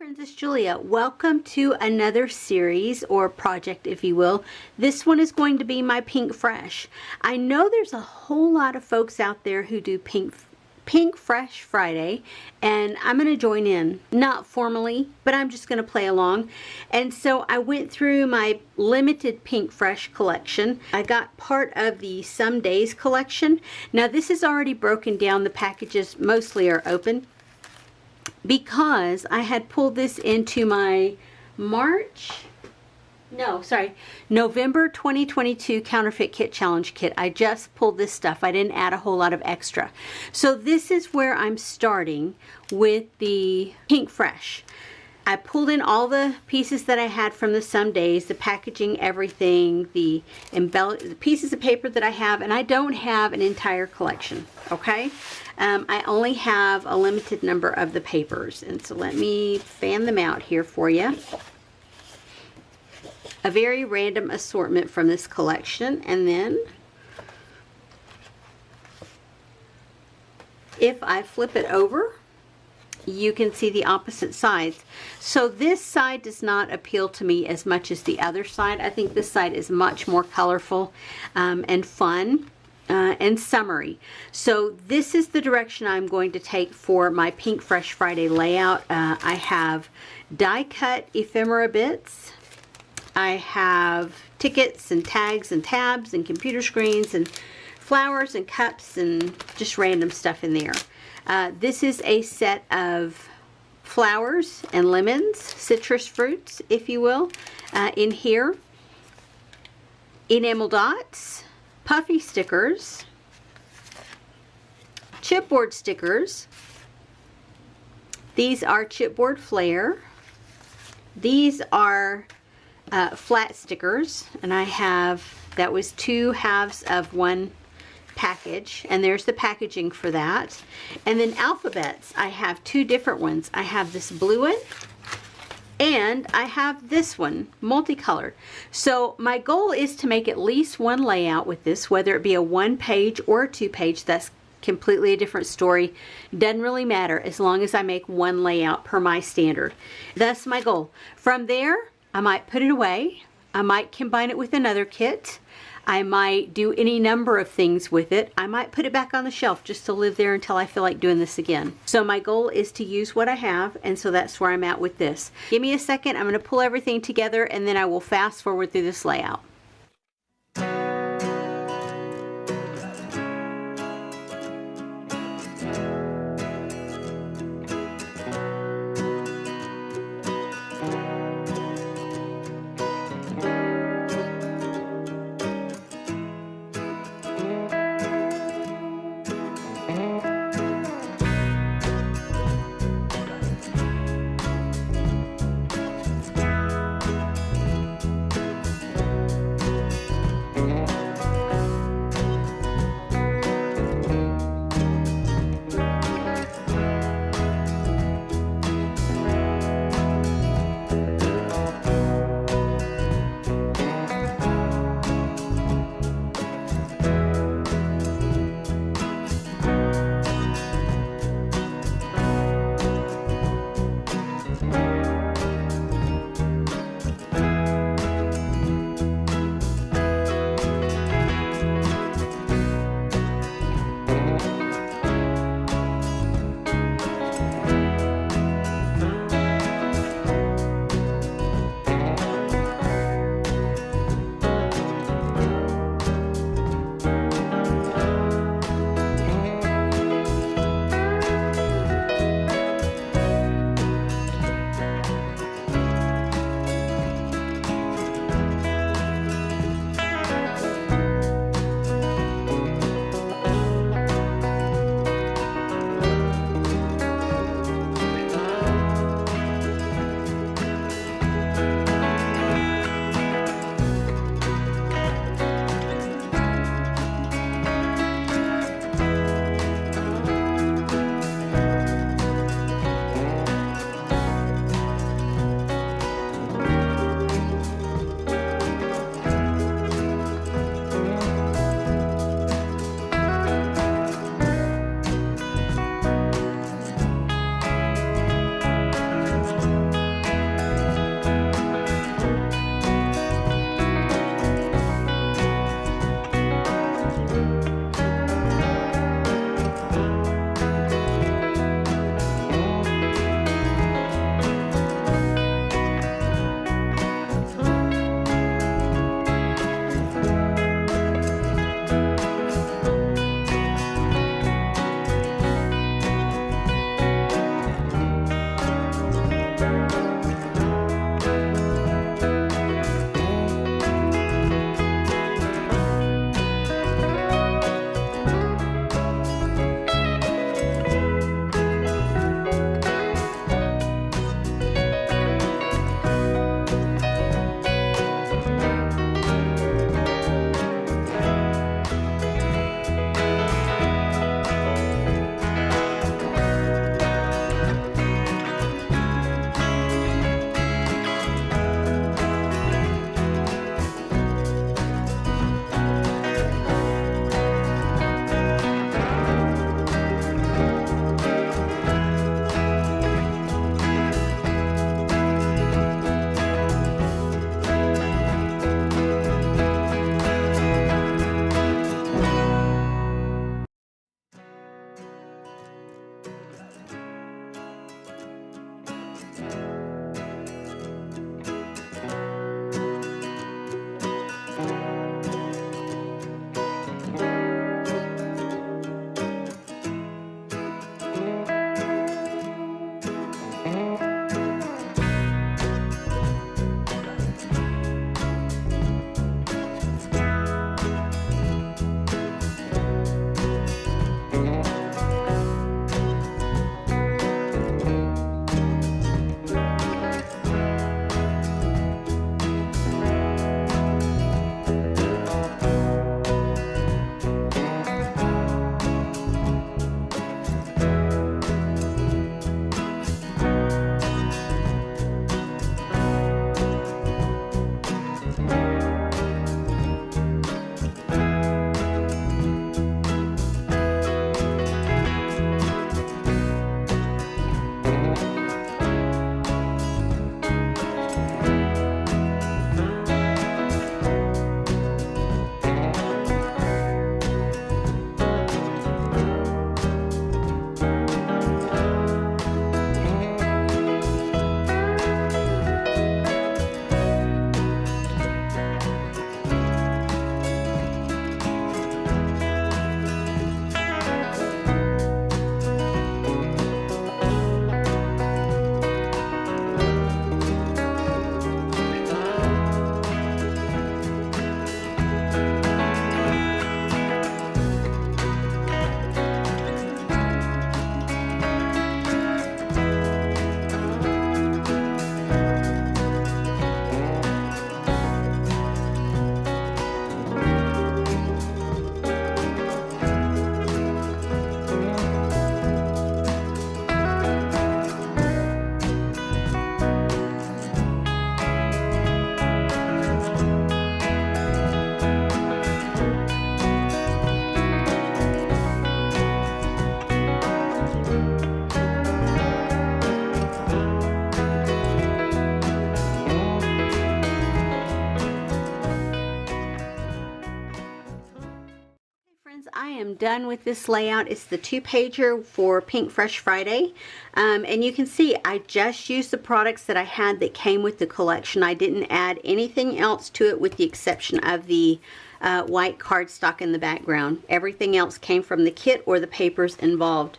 friends, it's Julia. Welcome to another series or project, if you will. This one is going to be my Pinkfresh. I know there's a whole lot of folks out there who do Pinkfresh Friday, and I'm going to join in. Not formally, but I'm just going to play along. And so I went through my limited Pinkfresh collection. I got part of the Some Days collection. Now this is already broken down. The packages mostly are open, because I had pulled this into my November 2022 Counterfeit Kit Challenge Kit. I just pulled this stuff. I didn't add a whole lot of extra. So this is where I'm starting with the Pinkfresh. I pulled in all the pieces that I had from the Some Days, the packaging, everything, the pieces of paper that I have, and I don't have an entire collection, okay? I only have a limited number of the papers, and so let me fan them out here for you. A very random assortment from this collection, and then if I flip it over, you can see the opposite sides. So this side does not appeal to me as much as the other side. I think this side is much more colorful and fun and summery. So this is the direction I'm going to take for my Pinkfresh Friday layout. I have die cut ephemera bits. I have tickets and tags and tabs and computer screens and flowers and cups and just random stuff in there. This is a set of flowers and lemons, citrus fruits, if you will, in here. Enamel dots, puffy stickers, chipboard stickers. These are chipboard flare. These are flat stickers, and I have, that was 2 halves of one package, and there's the packaging for that. And then alphabets, I have 2 different ones. I have this blue one and I have this one multicolored. So my goal is to make at least one layout with this, whether it be a 1-page or a 2-page. That's completely a different story. Doesn't really matter as long as I make one layout per my standard. That's my goal. From there, I might put it away. I might combine it with another kit. I might do any number of things with it. I might put it back on the shelf just to live there until I feel like doing this again. So my goal is to use what I have, and so that's where I'm at with this. Give me a second. I'm going to pull everything together, and then I will fast forward through this layout. I'm done with this layout. It's the 2-pager for Pinkfresh Friday. And you can see I just used the products that I had that came with the collection. I didn't add anything else to it with the exception of the white cardstock in the background. Everything else came from the kit or the papers involved.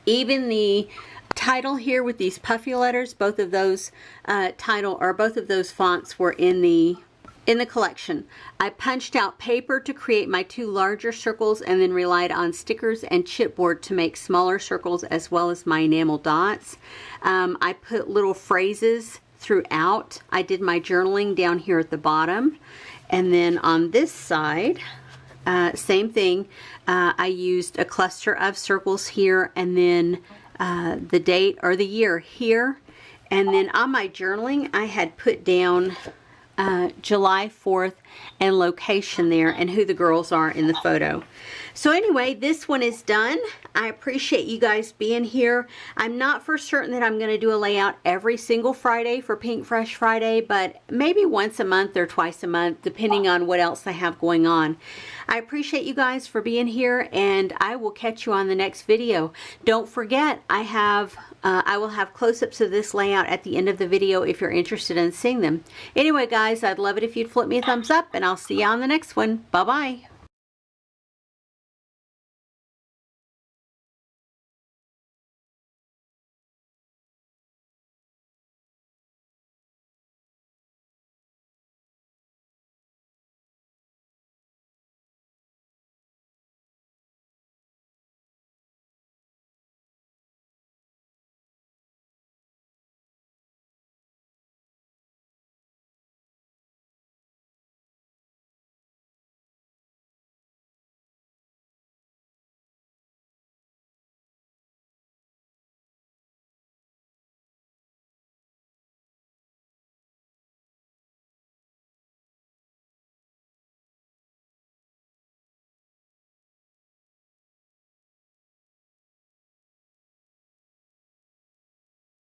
Even the title here with these puffy letters, both of those both of those fonts were in the collection. I punched out paper to create my 2 larger circles and then relied on stickers and chipboard to make smaller circles as well as my enamel dots. I put little phrases throughout. I did my journaling down here at the bottom. And then on this side, same thing. I used a cluster of circles here and then the date or the year here. And then on my journaling, I had put down July 4th and location there and who the girls are in the photo. So anyway, this one is done. I appreciate you guys being here. I'm not for certain that I'm going to do a layout every single Friday for Pinkfresh Friday, but maybe once a month or twice a month, depending on what else I have going on. I appreciate you guys for being here, and I will catch you on the next video. Don't forget, I will have close-ups of this layout at the end of the video if you're interested in seeing them. Anyway, guys, I'd love it if you'd flip me a thumbs up, and I'll see you on the next one. Bye-bye.